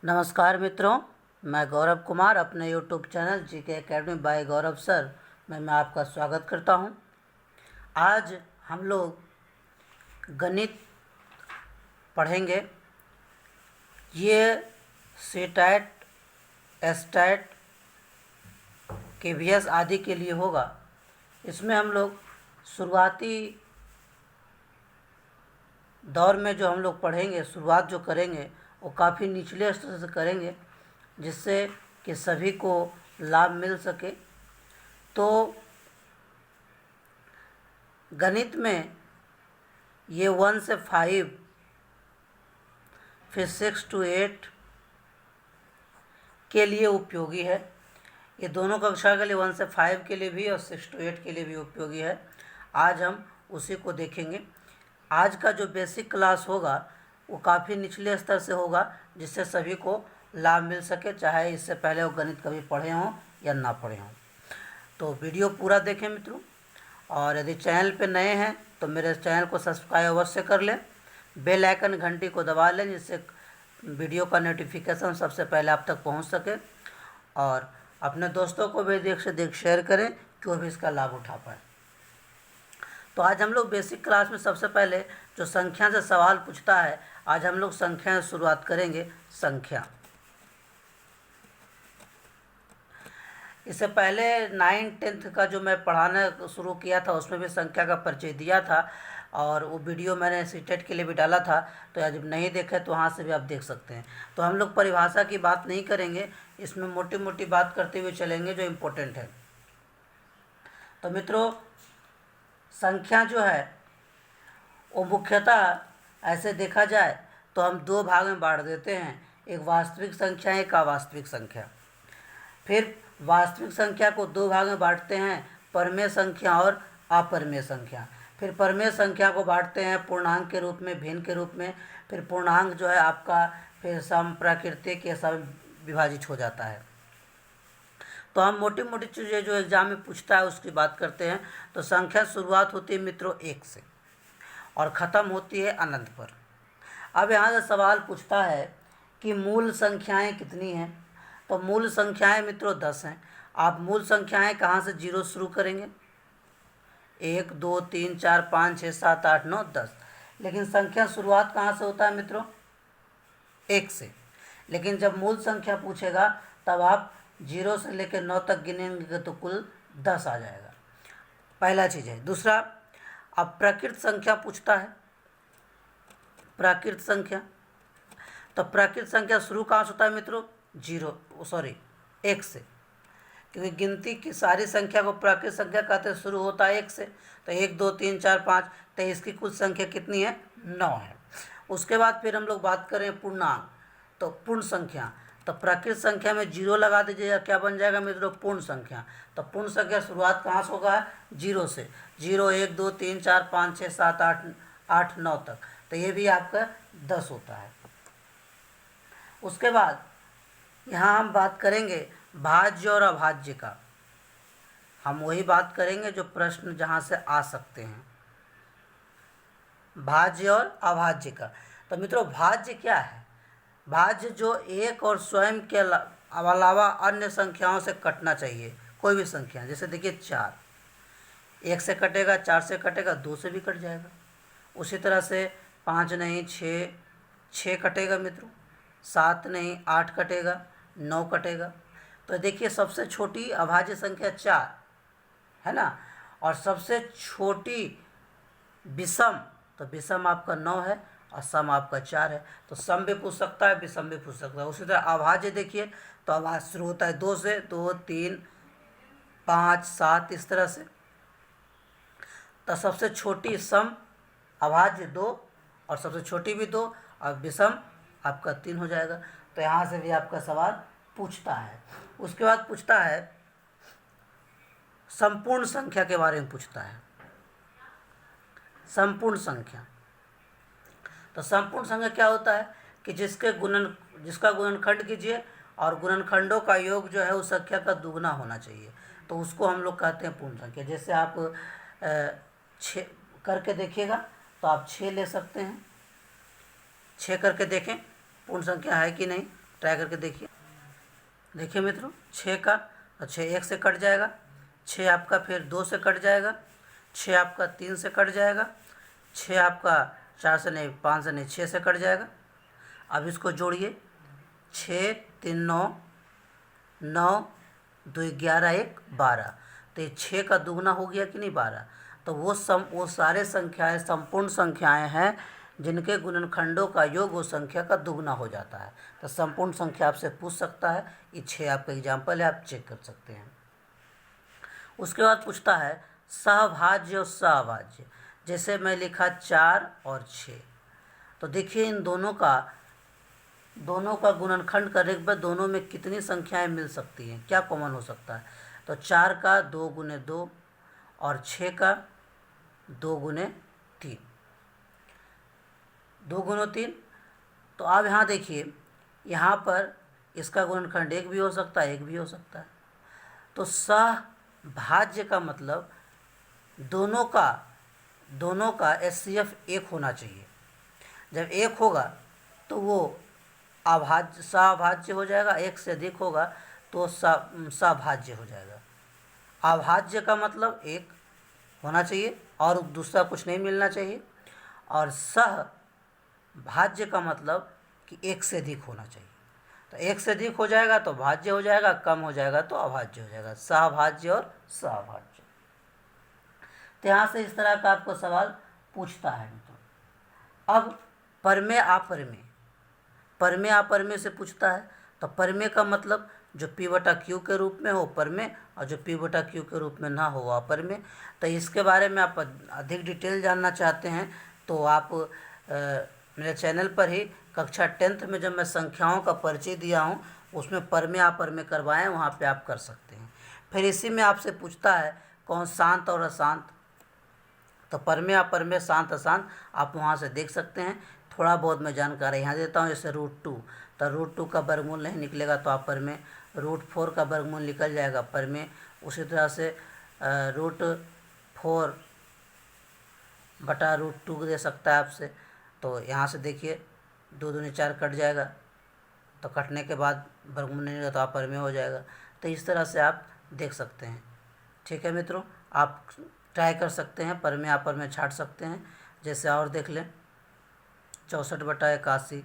नमस्कार मित्रों, मैं गौरव कुमार अपने YouTube channel GK academy by Gaurav sir में मैं आपका स्वागत करता हूं। आज हम लोग गणित पढ़ेंगे। ये सीटैट, एसटैट, केवीएस आदि के लिए होगा। इसमें हम लोग शुरुआती दौर में जो हम लोग पढ़ेंगे, शुरुआत जो करेंगे वो काफ़ी निचले स्तर से करेंगे, जिससे कि सभी को लाभ मिल सके। तो गणित में ये 1 से 5, फिर 6 to 8 के लिए उपयोगी है। ये दोनों कक्षा के लिए 1 से 5 के लिए भी और 6 to 8 के लिए भी उपयोगी है। आज हम उसी को देखेंगे। आज का जो बेसिक क्लास होगा वो काफ़ी निचले स्तर से होगा, जिससे सभी को लाभ मिल सके, चाहे इससे पहले वो गणित कभी पढ़े हों या ना पढ़े हों। तो वीडियो पूरा देखें मित्रों, और यदि चैनल पे नए हैं तो मेरे चैनल को सब्सक्राइब अवश्य कर लें, बेल आइकन घंटी को दबा लें, जिससे वीडियो का नोटिफिकेशन सबसे पहले आप तक पहुंच सके, और अपने दोस्तों को भी देख से देख शेयर करें कि वो भी इसका लाभ उठा पाए। तो आज हम लोग बेसिक क्लास में सबसे पहले जो संख्या से सवाल पूछता है, आज हम लोग संख्या से शुरुआत करेंगे। संख्या, इससे पहले 9th-10th का जो मैं पढ़ाना शुरू किया था उसमें भी संख्या का परिचय दिया था, और वो वीडियो मैंने सीटेट के लिए भी डाला था। तो यदि नहीं देखे तो वहाँ से भी आप देख सकते हैं। तो हम लोग परिभाषा की बात नहीं करेंगे, इसमें मोटी मोटी बात करते हुए चलेंगे जो इम्पोर्टेंट है। तो मित्रों, संख्या जो है वो मुख्यतः ऐसे देखा जाए तो हम दो भाग में बांट देते हैं, एक वास्तविक संख्या, एक अवास्तविक संख्या। फिर वास्तविक संख्या को दो भाग में बांटते हैं, परमेय संख्या और अपरमेय संख्या। फिर परमेय संख्या को बांटते हैं पूर्णांक के रूप में, भिन्न के रूप में। फिर पूर्णांक जो है आपका फिर सम, प्राकृतिक, ये सब विभाजित हो जाता है। तो हम मोटी मोटी चीज़ें जो एग्जाम में पूछता है उसकी बात करते हैं। तो संख्या शुरुआत होती है मित्रों 1 से और ख़त्म होती है अनंत पर। अब यहाँ से सवाल पूछता है कि मूल संख्याएं कितनी हैं। तो मूल संख्याएं मित्रों 10 हैं। आप मूल संख्याएं कहाँ से जीरो शुरू करेंगे? 1, 2, 3, 4, 5, 6, 7, 8, 9, 10। लेकिन संख्या शुरुआत कहाँ से होता है मित्रों? 1 से। लेकिन जब मूल संख्या पूछेगा तब आप 0 से लेकर 9 तक गिनेंगे तो कुल 10 आ जाएगा। पहला चीज़ है। दूसरा, अब प्राकृत संख्या पूछता है। प्राकृत संख्या, तो प्राकृत संख्या शुरू कहाँ से होता है मित्रों? 1 से, क्योंकि गिनती की सारी संख्या को प्राकृत संख्या कहते हैं, शुरू होता है 1 से। तो 1, 2, 3, 4, 5, तो इसकी कुल संख्या कितनी है? 9 है। उसके बाद फिर हम लोग बात करें पूर्णांक, तो पूर्ण संख्या। तो प्राकृत संख्या में 0 लगा दीजिएगा, क्या बन जाएगा मित्रों? पूर्ण संख्या। तो पूर्ण संख्या शुरुआत कहाँ से होगा? 0 से। 0, 1, 2, 3, 4, 5, 6, 7, 8, 9 तक, तो ये भी आपका 10 होता है। उसके बाद यहाँ हम बात करेंगे भाज्य और अभाज्य का। हम वही बात करेंगे जो प्रश्न जहाँ से आ सकते हैं, भाज्य और अभाज्य का। तो मित्रों, भाज्य क्या है? भाज्य जो एक और स्वयं के अलावा अन्य संख्याओं से कटना चाहिए, कोई भी संख्या। जैसे देखिए 4, 1 से कटेगा, 4 से कटेगा, 2 से भी कट जाएगा। उसी तरह से 5 नहीं, 6 कटेगा मित्रों, 7 नहीं, 8 कटेगा, 9 कटेगा। तो देखिए सबसे छोटी अभाज्य संख्या 4 है ना, और सबसे छोटी विषम, तो विषम आपका 9 है और सम आपका 4 है। तो सम भी पूछ सकता है, विषम भी पूछ सकता है। उसी तरह अभाज्य देखिए, तो अभाज्य शुरू होता है 2 से, 2, 3, 5, 7, इस तरह से। तो सबसे छोटी सम अभाज्य 2 और सबसे छोटी भी 2 और विषम आपका 3 हो जाएगा। तो यहाँ से भी आपका सवाल पूछता है। उसके बाद पूछता है संपूर्ण संख्या के बारे में पूछता है। संपूर्ण संख्या, तो संपूर्ण संख्या क्या होता है कि जिसका गुणनखंड कीजिए और गुणनखंडों का योग जो है उस संख्या का दुगना होना चाहिए, तो उसको हम लोग कहते हैं पूर्ण संख्या। जैसे आप 6 करके देखिएगा तो आप 6 ले सकते हैं। 6 करके देखें पूर्ण संख्या है कि नहीं। ट्राई करके देखिए। देखिए मित्रों, 6 का तो 6 1 से कट जाएगा, 6 आपका फिर 2 से कट जाएगा, 6 आपका 3 से कट जाएगा, 6 आपका 4 से नहीं 5 से नहीं 6 से कट जाएगा। अब इसको जोड़िए, 6 3 9, 9 2 11 1 12। तो ये 6 का दुगना हो गया कि नहीं 12। तो वो सारे संख्याएं संपूर्ण संख्याएं हैं जिनके गुणनखंडों का योग उस संख्या का दुगना हो जाता है। तो संपूर्ण संख्या आपसे पूछ सकता है। ये 6 आपका एग्जाम्पल है, आप चेक कर सकते हैं। उसके बाद पूछता है सहभाज्य और सहभाज्य। जैसे मैं लिखा 4 और 6, तो देखिए इन दोनों का गुणनखंड करने के बाद दोनों में कितनी संख्याएं मिल सकती हैं, क्या कॉमन हो सकता है। तो 4 का 2 गुने 2 और 6 का 2 गुने 3, 2 गुने 3। तो आप यहाँ देखिए, यहाँ पर इसका गुणनखंड 1 भी हो सकता है, 1 भी हो सकता है। तो सहभाज्य का मतलब दोनों का HCF 1 होना चाहिए। जब 1 होगा तो वो सहभाज्य हो जाएगा, 1 से अधिक होगा तो सहभाज्य हो जाएगा। अभाज्य का मतलब 1 होना चाहिए और दूसरा कुछ नहीं मिलना चाहिए, और सहभाज्य का मतलब कि 1 से अधिक होना चाहिए। तो 1 से अधिक हो जाएगा तो भाज्य हो जाएगा, कम हो जाएगा तो अभाज्य हो जाएगा। सहभाज्य और सहभाज्य। तो यहाँ से इस तरह का आपको सवाल पूछता है मित्रों। अब परमेय अपरमेय से पूछता है। तो परमेय का मतलब जो P/Q के रूप में हो परमेय, और जो P/Q के रूप में ना हो वो अपरमेय। तो इसके बारे में आप अधिक डिटेल जानना चाहते हैं तो आप मेरे चैनल पर ही कक्षा 10th में जब मैं संख्याओं का परिचय दिया हूँ उसमें परमेय अपरमेय करवाएं, वहाँ पे आप कर सकते हैं। फिर इसी में आपसे पूछता है कौन शांत और अशांत। तो परमेय अपरमेय शांत अशांत आप वहाँ से देख सकते हैं। थोड़ा बहुत मैं जानकारी यहाँ देता हूँ। जैसे √2, तो √2 का वर्गमूल नहीं निकलेगा तो आप परमेय, √4 का वर्गमूल निकल जाएगा परमेय। उसी तरह से √4 बटा √2 दे सकता है आपसे। तो यहाँ से देखिए 2 दूनी 4 कट जाएगा, तो कटने के बाद वर्गमूल नहीं निकलेगा तो आप परमेय हो जाएगा। तो इस तरह से आप देख सकते हैं। ठीक है मित्रों, आप ट्राई कर सकते हैं, परमेय अपरमेय छाट सकते हैं। जैसे और देख लें 64 बटा 81,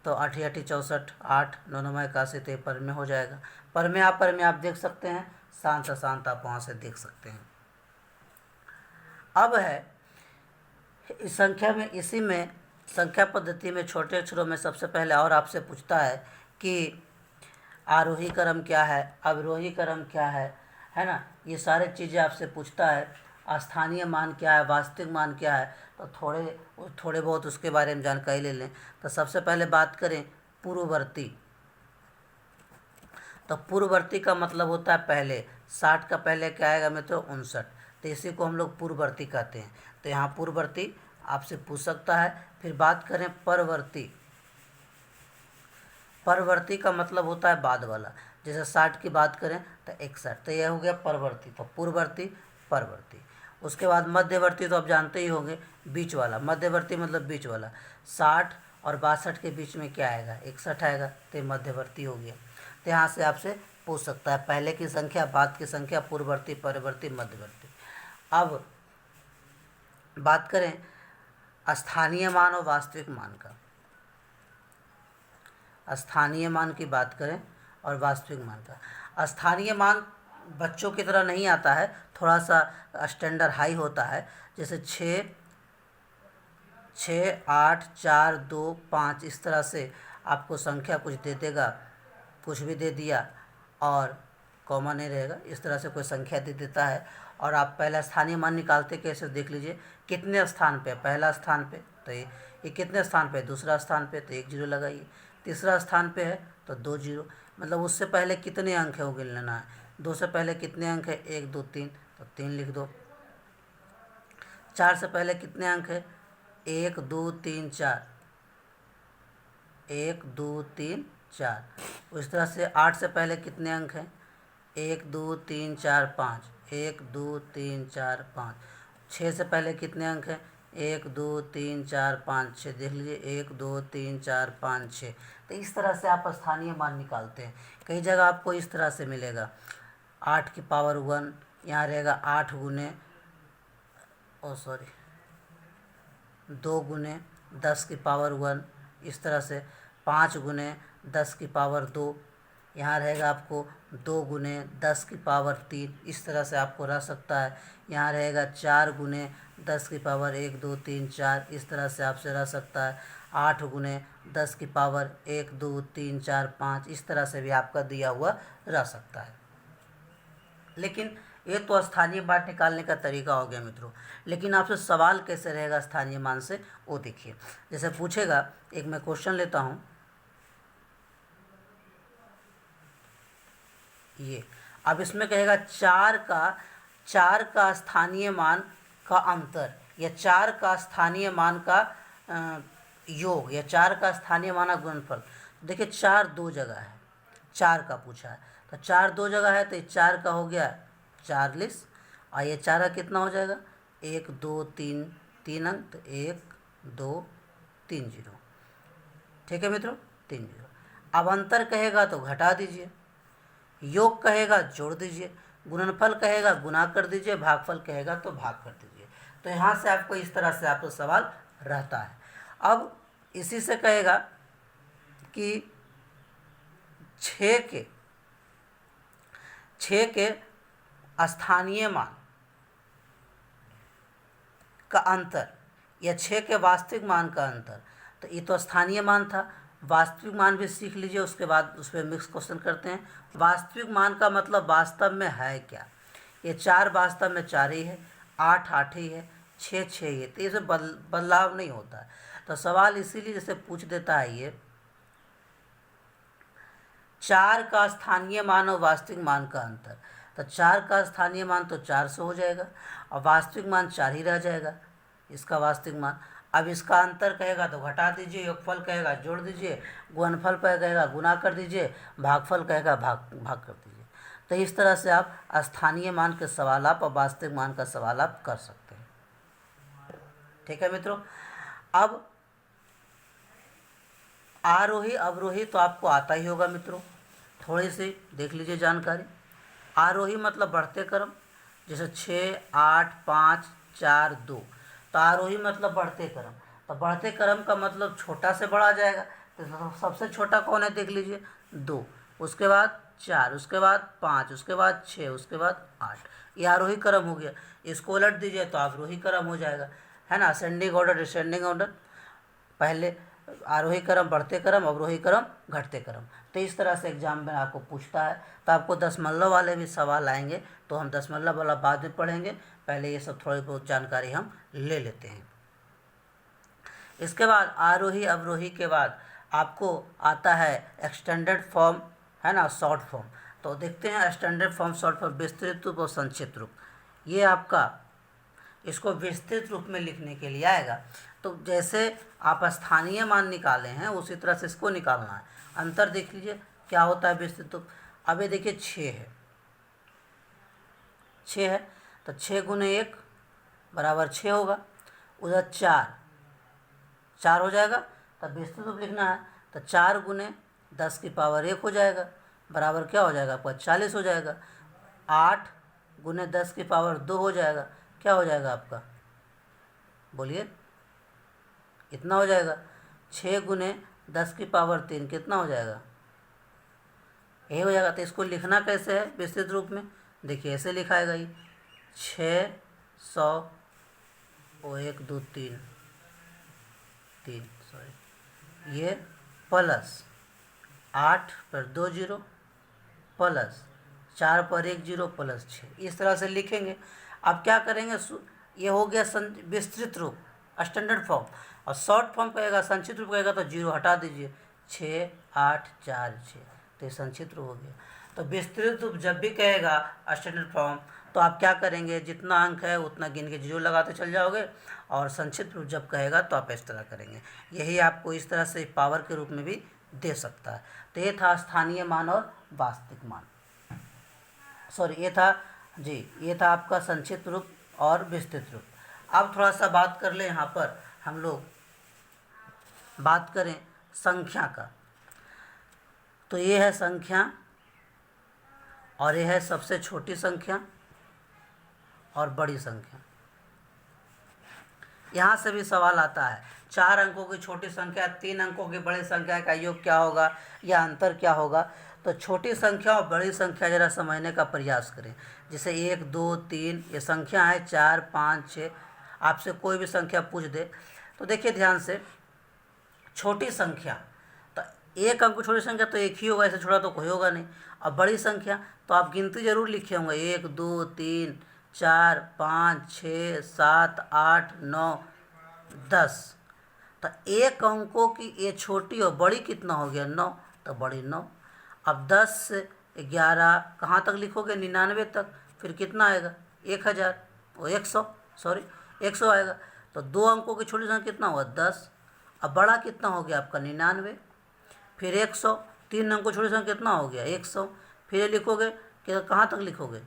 तो 8 8 64, 8 9 9 81, तो ये परमेय हो जाएगा। परमेय अपरमेय आप देख सकते हैं, शांत अशांत आप वहाँ से देख सकते हैं। अब है इस संख्या में, इसी में संख्या पद्धति में छोटे अक्षरों में सबसे पहले और आपसे पूछता है कि आरोही क्रम क्या है, अवरोही क्रम क्या है ना। ये सारे चीज़ें आपसे पूछता है। स्थानीय मान क्या है, वास्तविक मान क्या है, तो थोड़े बहुत उसके बारे में जानकारी ले लें। तो सबसे पहले बात करें पूर्ववर्ती। तो पूर्ववर्ती का मतलब होता है पहले। 60 का पहले क्या आएगा मित्रों 59, तो इसी को हम लोग पूर्ववर्ती कहते हैं। तो यहाँ पूर्ववर्ती आपसे पूछ सकता है। फिर बात करें परवर्ती। परवर्ती का मतलब होता है बाद वाला। जैसे 60 की बात करें तो 61, तो यह हो गया परवर्ती। तो पूर्ववर्ती, परवर्ती। उसके बाद मध्यवर्ती, तो आप जानते ही होंगे बीच वाला। मध्यवर्ती मतलब बीच वाला। 60 और 62 के बीच में क्या आएगा 61 आएगा, तो मध्यवर्ती हो गया। तो यहाँ से आपसे पूछ सकता है पहले की संख्या, बाद की संख्या, पूर्ववर्ती, परवर्ती, मध्यवर्ती। अब बात करें स्थानीय मान और वास्तविक मान का। स्थानीय मान की बात करें और वास्तविक मान का। स्थानीय मान बच्चों की तरह नहीं आता है, थोड़ा सा स्टैंडर्ड हाई होता है। जैसे 6 8 4 2 5, इस तरह से आपको संख्या कुछ दे देगा, कुछ भी दे दिया और कॉमा नहीं रहेगा, इस तरह से कोई संख्या दे देता है। और आप पहला स्थानीय मान निकालते कैसे देख लीजिए। कितने स्थान पे, पहला स्थान पे, तो ये कितने स्थान पे, दूसरा स्थान पे, तो 1 0 लगाइए। तीसरा स्थान पे है तो 2 0, मतलब उससे पहले कितने अंक है वो गिन लेना है। 2 से पहले कितने अंक है 1 2 3, तो 3 लिख दो। 4 से पहले कितने अंक है 1 2 3 4, 1 2 3 4। उस तरह से 8 से पहले कितने अंक हैं 1 2 3 4 5, 1 2 3 4 5। 6 से पहले कितने अंक हैं 1 2 3 4 5 6, देख लीजिए 1 2 3 4 5 6। तो इस तरह से आप स्थानीय मान निकालते हैं। कई जगह आपको इस तरह से मिलेगा 8 की पावर 1, यहाँ रहेगा 8 गुने 2 गुने 10 की पावर 1, इस तरह से 5 गुने 10 की पावर 2, यहाँ रहेगा आपको 2 गुने 10 की पावर 3, इस तरह से आपको रह सकता है। यहाँ रहेगा 4 गुने 10 की पावर 1 2 3 4, इस तरह से आपसे रह सकता है। 8 गुने 10 की पावर 1 2 3 4 5, इस तरह से भी आपका दिया हुआ रह सकता है। लेकिन ये तो स्थानीय मान निकालने का तरीका हो गया मित्रों। लेकिन आपसे सवाल कैसे रहेगा स्थानीय मान से, वो देखिए। जैसे पूछेगा, एक मैं क्वेश्चन लेता हूँ, ये अब इसमें कहेगा 4 का स्थानीय मान का अंतर, या 4 का स्थानीय मान का योग, या 4 का स्थानीय मान का गुणनफल। देखिए 4 दो जगह है, 4 का पूछा है, तो 4 दो जगह है, तो ये 4 का हो गया 40, और ये 4 का कितना हो जाएगा 1 2 3, 3 अंक, तो 1 2 3 0। ठीक है मित्रों, 3 0। अब अंतर कहेगा तो घटा दीजिए, योग कहेगा जोड़ दीजिए, गुणनफल कहेगा गुना कर दीजिए, भागफल कहेगा तो भाग कर दीजिए। तो यहाँ से आपको इस तरह से आपको सवाल रहता है। अब इसी से कहेगा कि 6 के स्थानीय मान का अंतर, या 6 के वास्तविक मान का अंतर। तो ये तो स्थानीय मान था, वास्तविक मान भी सीख लीजिए, उसके बाद उस पर मिक्स क्वेश्चन करते हैं। वास्तविक मान का मतलब वास्तव में है क्या। ये 4 वास्तव में 4 ही है, 8 8 ही है, 6 6 ही है, तो इसमें बदलाव नहीं होता है। तो सवाल इसीलिए जैसे पूछ देता है, ये 4 का स्थानीय मान और वास्तविक मान का अंतर। तो 4 का स्थानीय मान तो 4 से हो जाएगा, और वास्तविक मान 4 ही रह जाएगा, इसका वास्तविक मान। अब इसका अंतर कहेगा तो घटा दीजिए, योगफल कहेगा जोड़ दीजिए, गुणनफल पर कहेगा गुना कर दीजिए, भागफल कहेगा भाग कर दीजिए। तो इस तरह से आप स्थानीय मान के सवाल आप और वास्तविक मान का सवाल आप कर सकते हैं। ठीक है मित्रों। अब आरोही अवरोही तो आपको आता ही होगा मित्रों, थोड़ी सी देख लीजिए जानकारी। आरोही मतलब बढ़ते क्रम, जैसे 6 8 5 4 2, तो आरोही मतलब बढ़ते क्रम। तो बढ़ते क्रम का मतलब छोटा से बड़ा जाएगा, तो सबसे छोटा कौन है देख लीजिए 2, उसके बाद 4, उसके बाद 5, उसके बाद 6, उसके बाद 8। ये आरोही क्रम हो गया। इसको उलट दीजिए तो अवरोही क्रम हो जाएगा, है ना, असेंडिंग ऑर्डर डिसेंडिंग ऑर्डर। पहले आरोही क्रम बढ़ते क्रम, अवरोही क्रम घटते क्रम। तो इस तरह से एग्जाम में आपको पूछता है। तो आपको दशमलव वाले भी सवाल आएंगे, तो हम दशमलव वाला बाद में पढ़ेंगे, पहले ये सब थोड़ी बहुत जानकारी हम ले लेते हैं। इसके बाद आरोही अवरोही के बाद आपको आता है एक्सटेंडेड फॉर्म, है ना, शॉर्ट फॉर्म। तो देखते हैं स्टैंडर्ड फॉर्म, शॉर्ट फॉर्म, विस्तृत रूप और संक्षिप्त रूप। ये आपका इसको विस्तृत रूप में लिखने के लिए आएगा। तो जैसे आप स्थानीय मान निकाले हैं उसी तरह से इसको निकालना है। अंतर देख लीजिए क्या होता है विस्तृत रूप। अब ये देखिए 6 है, 6 है, तो 6 गुने 1 बराबर 6 होगा। उधर 4 हो जाएगा, तब विस्तृत रूप लिखना है, तो 4 गुने 10 की पावर 1 हो जाएगा, बराबर क्या हो जाएगा आपका 40 हो जाएगा। 8 गुने 10 की पावर 2 हो जाएगा, क्या हो जाएगा आपका, बोलिए, इतना हो जाएगा। 6 गुने 10 की पावर 3 कितना हो जाएगा, यही हो जाएगा। तो इसको लिखना कैसे है विस्तृत रूप में, देखिए ऐसे लिखाएगा ये 600 और 1 2 3 सॉरी, ये प्लस 8 पर 2 जीरो प्लस 4 पर 1 जीरो प्लस 6, इस तरह से लिखेंगे। अब क्या करेंगे, ये हो गया विस्तृत रूप स्टैंडर्ड फॉर्म। और शॉर्ट फॉर्म कहेगा, संक्षिप्त रूप कहेगा तो जीरो हटा दीजिए, 6 8 4 6, तो ये संक्षिप्त रूप हो गया। तो विस्तृत रूप जब भी कहेगा स्टैंडर्ड फॉर्म, तो आप क्या करेंगे, जितना अंक है उतना गिन के जीरो लगाते चल जाओगे। और संक्षिप्त रूप जब कहेगा तो आप इस तरह करेंगे। यही आपको इस तरह से पावर के रूप में भी दे सकता है। तो ये था स्थानीय मान और वास्तविक मान, सॉरी ये था जी, ये था आपका संक्षिप्त रूप और विस्तृत रूप। अब थोड़ा सा बात कर लें, यहाँ पर हम लोग बात करें संख्या का। तो ये है संख्या और ये है सबसे छोटी संख्या और बड़ी संख्या। यहाँ से भी सवाल आता है, 4 अंकों की छोटी संख्या 3 अंकों की बड़ी संख्या का योग क्या होगा या अंतर क्या होगा। तो छोटी संख्या और बड़ी संख्या जरा समझने का प्रयास करें। जैसे 1 2 3 ये संख्या है, 4 5 6, आपसे कोई भी संख्या पूछ दे तो देखिए ध्यान से, छोटी संख्या तो 1 अंक छोटी संख्या तो एक ही होगा, ऐसे छोटा तो कोई होगा नहीं। अब बड़ी संख्या तो आप गिनती जरूर लिखे होंगे, 1 2 3 4 5 6 7 8 9 10। तो 1 अंकों की ये छोटी और बड़ी कितना हो गया 9, तो बड़ी 9। अब 10 से 11 कहाँ तक लिखोगे 99 तक, फिर कितना आएगा 1000 वो 100 सॉरी 100 आएगा। तो 2 अंकों की छोटी संख्या कितना हुआ 10। अब बड़ा कितना हो गया आपका 99, फिर 100। 3 अंकों छोटी संख्या कितना हो गया 100, फिर ये लिखोगे कि कहाँ तक लिखोगे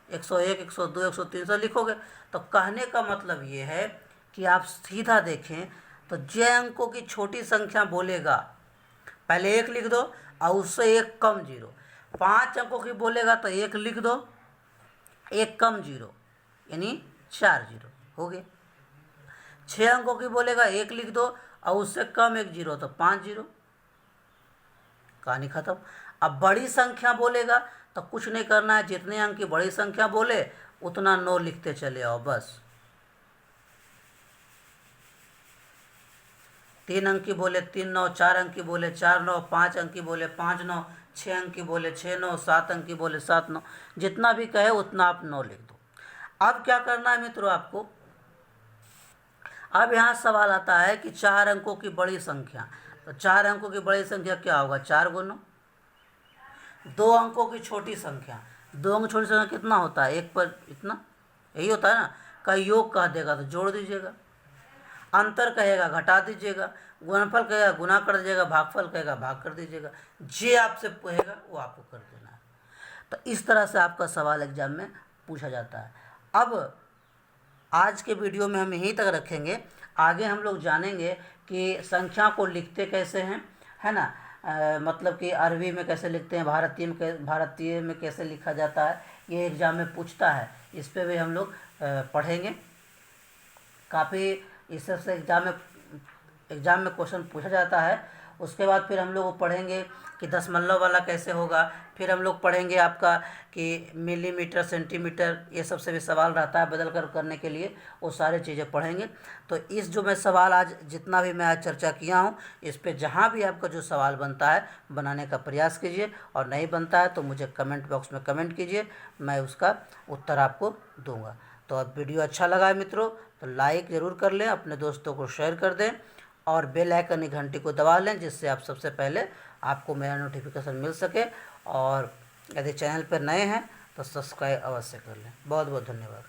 101 102 103 लिखोगे। तो कहने का मतलब ये है कि आप सीधा देखें तो जे अंकों की छोटी संख्या बोलेगा पहले 1 लिख दो और उससे 1 कम 0। 5 अंकों की बोलेगा तो 1 लिख दो, 1 कम 0 यानी 4 0 हो गए। 6 अंकों की बोलेगा 1 लिख दो और उससे कम 1 0 तो 5 0, कहानी खत्म। अब बड़ी संख्या बोलेगा तो कुछ नहीं करना है, जितने अंक की बड़ी संख्या बोले उतना 9 लिखते चले आओ बस। 3 अंक की बोले 3 9, 4 अंक की बोले 4 9, 5 अंक की बोले 5 9, 6 अंक की बोले 6 9, 7 अंक की बोले 7 9, जितना भी कहे उतना आप 9 लिख दो। अब क्या करना है मित्रों आपको, अब यहाँ सवाल आता है कि 4 अंकों की बड़ी संख्या। तो 4 अंकों की बड़ी संख्या क्या होगा 4 × 9। 2 अंकों की छोटी संख्या, 2 अंक छोटी संख्या कितना होता है 1 पर इतना, यही होता है ना। का योग कह देगा तो जोड़ दीजिएगा, अंतर कहेगा घटा दीजिएगा, गुणनफल कहेगा गुना कर दीजिएगा, भागफल कहेगा भाग कर दीजिएगा। जे आपसे पूछेगा वो आपको कर देना है। तो इस तरह से आपका सवाल एग्जाम में पूछा जाता है। अब आज के वीडियो में हम यहीं तक रखेंगे, आगे हम लोग जानेंगे कि संख्या को लिखते कैसे हैं, है ना। मतलब कि अरबी में कैसे लिखते हैं, भारतीय में कैसे लिखा जाता है, ये एग्ज़ाम में पूछता है। इस पे भी हम लोग पढ़ेंगे। काफ़ी इस से एग्ज़ाम में क्वेश्चन पूछा जाता है। उसके बाद फिर हम लोग पढ़ेंगे कि दशमलव वाला कैसे होगा। फिर हम लोग पढ़ेंगे आपका कि मिलीमीटर सेंटीमीटर, ये सब से भी सवाल रहता है बदल कर करने के लिए, वो सारी चीज़ें पढ़ेंगे। तो इस जो मैं सवाल आज जितना भी मैं आज चर्चा किया हूँ, इस पे जहाँ भी आपका जो सवाल बनता है बनाने का प्रयास कीजिए, और नहीं बनता है तो मुझे कमेंट बॉक्स में कमेंट कीजिए, मैं उसका उत्तर आपको दूँगा। तो अब वीडियो अच्छा लगा है मित्रों तो लाइक ज़रूर कर लें, अपने दोस्तों को शेयर कर दें और बेल आइकन की घंटी को दबा लें, जिससे आप सबसे पहले आपको मेरा नोटिफिकेशन मिल सके। और यदि चैनल पर नए हैं तो सब्सक्राइब अवश्य कर लें। बहुत बहुत धन्यवाद।